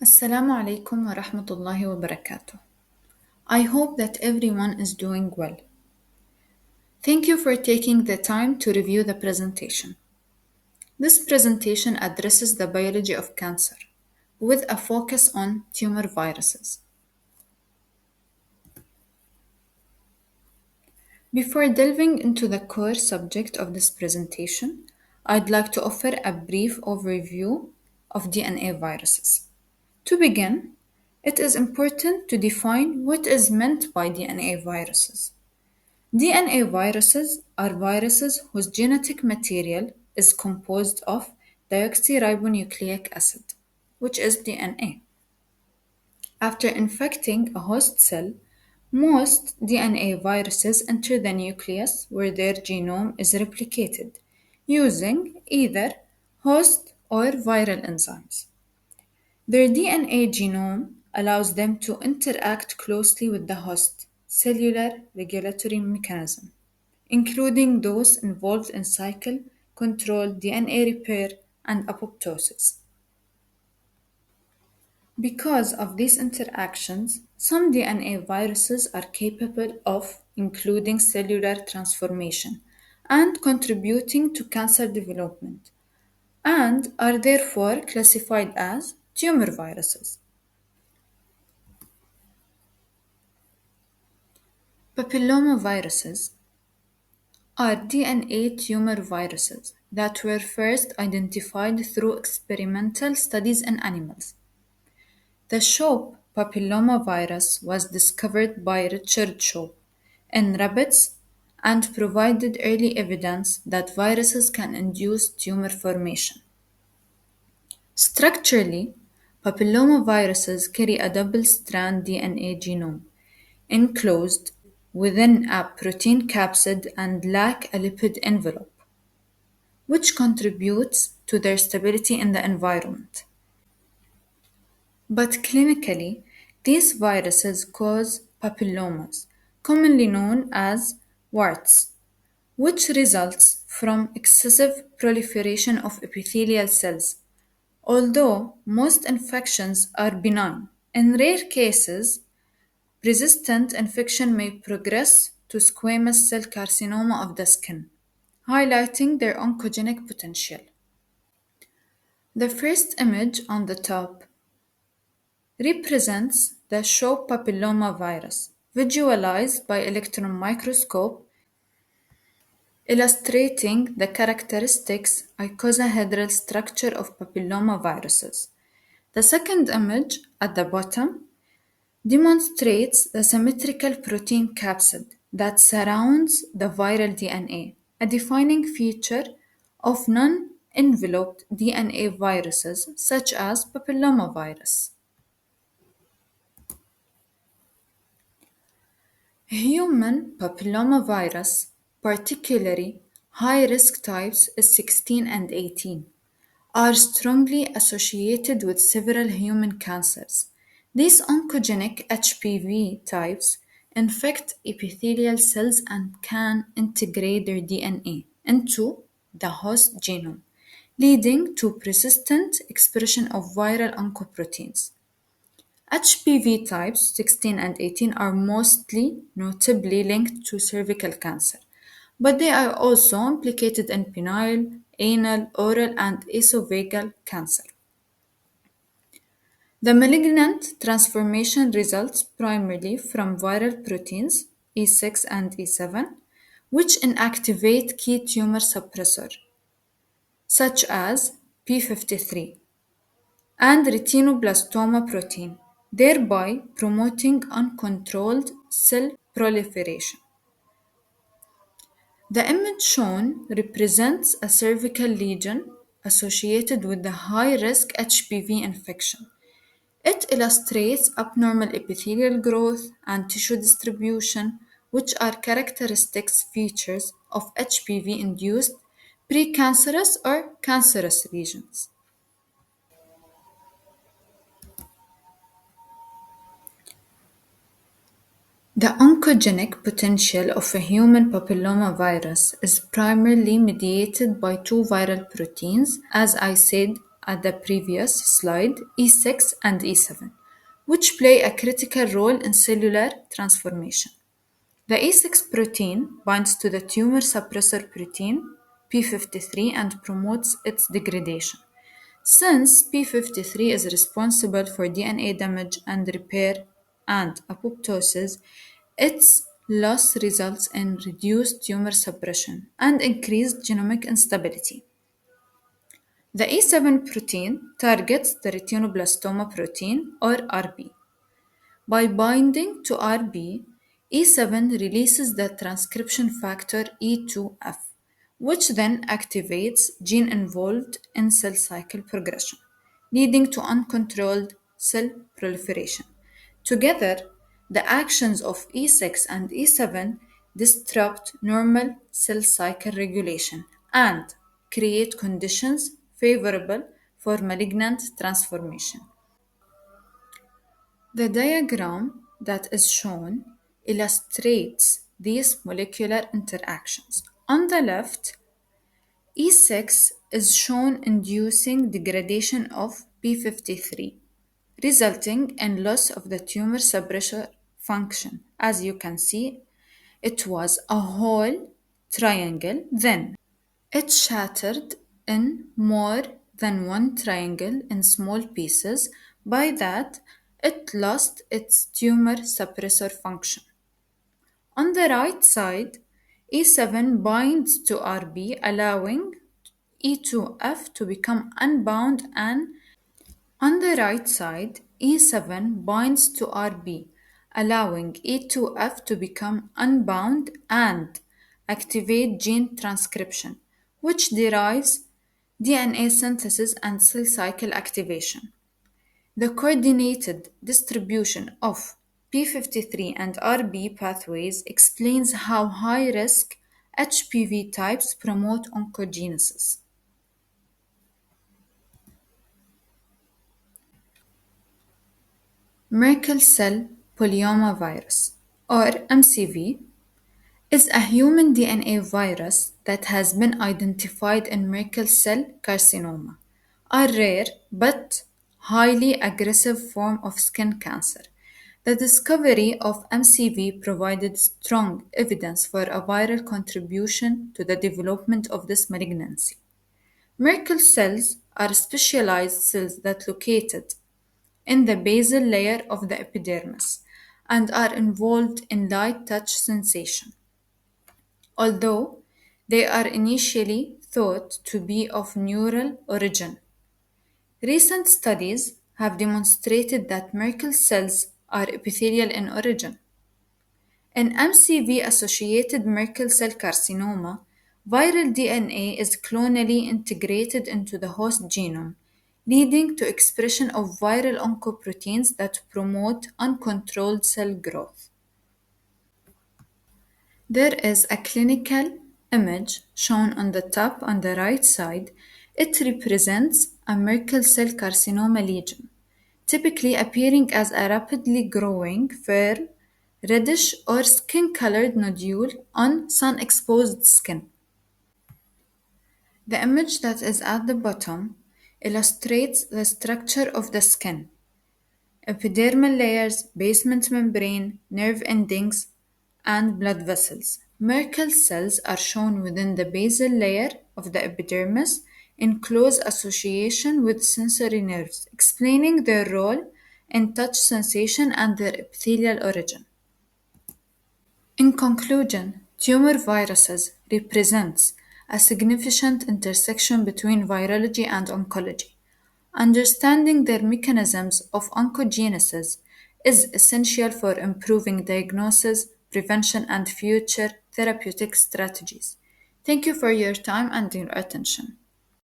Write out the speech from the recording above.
Assalamu alaikum wa rahmatullahi wa barakatuh. I hope that everyone is doing well. Thank you for taking the time to review the presentation. This presentation addresses the biology of cancer with a focus on tumor viruses. Before delving into the core subject of this presentation, I'd like to offer a brief overview of DNA viruses. To begin, it is important to define what is meant by DNA viruses. DNA viruses are viruses whose genetic material is composed of deoxyribonucleic acid, which is DNA. After infecting a host cell, most DNA viruses enter the nucleus where their genome is replicated using either host or viral enzymes. Their DNA genome allows them to interact closely with the host cellular regulatory mechanism, including those involved in cycle control, DNA repair, and apoptosis. Because of these interactions, some DNA viruses are capable of including cellular transformation and contributing to cancer development, and are therefore classified as tumor viruses. Papillomaviruses are DNA tumor viruses that were first identified through experimental studies in animals. The Shope papillomavirus was discovered by Richard Shope in rabbits and provided early evidence that viruses can induce tumor formation. Structurally, papillomaviruses carry a double strand DNA genome enclosed within a protein capsid and lack a lipid envelope, which contributes to their stability in the environment. But clinically, these viruses cause papillomas, commonly known as warts, which results from excessive proliferation of epithelial cells. Although most infections are benign, in rare cases, resistant infection may progress to squamous cell carcinoma of the skin, highlighting their oncogenic potential. The first image on the top represents the Shope papilloma virus, visualized by electron microscope, illustrating the characteristics icosahedral structure of papillomaviruses. The second image at the bottom demonstrates the symmetrical protein capsid that surrounds the viral DNA, a defining feature of non enveloped DNA viruses such as papillomavirus. Human papillomavirus, particularly high risk types 16 and 18, are strongly associated with several human cancers. These oncogenic HPV types infect epithelial cells and can integrate their DNA into the host genome, leading to persistent expression of viral oncoproteins. HPV types 16 and 18 are mostly notably linked to cervical cancer, but they are also implicated in penile, anal, oral, and esophageal cancer. The malignant transformation results primarily from viral proteins E6 and E7, which inactivate key tumor suppressor, such as P53 and retinoblastoma protein, thereby promoting uncontrolled cell proliferation. The image shown represents a cervical lesion associated with the high risk HPV infection. It illustrates abnormal epithelial growth and tissue distribution, which are characteristic features of HPV induced precancerous or cancerous lesions. The oncogenic potential of a human papillomavirus is primarily mediated by two viral proteins, as I said at the previous slide, E6 and E7, which play a critical role in cellular transformation. The E6 protein binds to the tumor suppressor protein p53 and promotes its degradation. Since p53 is responsible for DNA damage and repair and apoptosis, its loss results in reduced tumor suppression and increased genomic instability. The E7 protein targets the retinoblastoma protein or RB. By binding to RB, E7 releases the transcription factor E2F, which then activates gene involved in cell cycle progression, leading to uncontrolled cell proliferation. Together, the actions of E6 and E7 disrupt normal cell cycle regulation and create conditions favorable for malignant transformation. The diagram that is shown illustrates these molecular interactions. On the left, E6 is shown inducing degradation of p53, resulting in loss of the tumor suppressor function. As you can see, it was a whole triangle, then it shattered in more than one triangle in small pieces. By that, it lost its tumor suppressor function. On the right side, E7 binds to RB, allowing E2F to become unbound and on the right side, E7 binds to RB, allowing E2F to become unbound and activate gene transcription, which derives DNA synthesis and cell cycle activation. The coordinated distribution of p53 and RB pathways explains how high risk HPV types promote oncogenesis. Merkel cell polyomavirus, or MCV, is a human DNA virus that has been identified in Merkel cell carcinoma, a rare but highly aggressive form of skin cancer. The discovery of MCV provided strong evidence for a viral contribution to the development of this malignancy. Merkel cells are specialized cells that located in the basal layer of the epidermis and are involved in light touch sensation. Although they are initially thought to be of neural origin, recent studies have demonstrated that Merkel cells are epithelial in origin. In MCV associated Merkel cell carcinoma, viral DNA is clonally integrated into the host genome, leading to expression of viral oncoproteins that promote uncontrolled cell growth. There is a clinical image shown on the top on the right side. It represents a Merkel cell carcinoma lesion, typically appearing as a rapidly growing, fair, reddish or skin-colored nodule on sun-exposed skin. The image that is at the bottom illustrates the structure of the skin: epidermal layers, basement membrane, nerve endings, and blood vessels. Merkel cells are shown within the basal layer of the epidermis in close association with sensory nerves, explaining their role in touch sensation and their epithelial origin. In conclusion, tumor viruses represents a significant intersection between virology and oncology. Understanding their mechanisms of oncogenesis is essential for improving diagnosis, prevention, and future therapeutic strategies. Thank you for your time and your attention.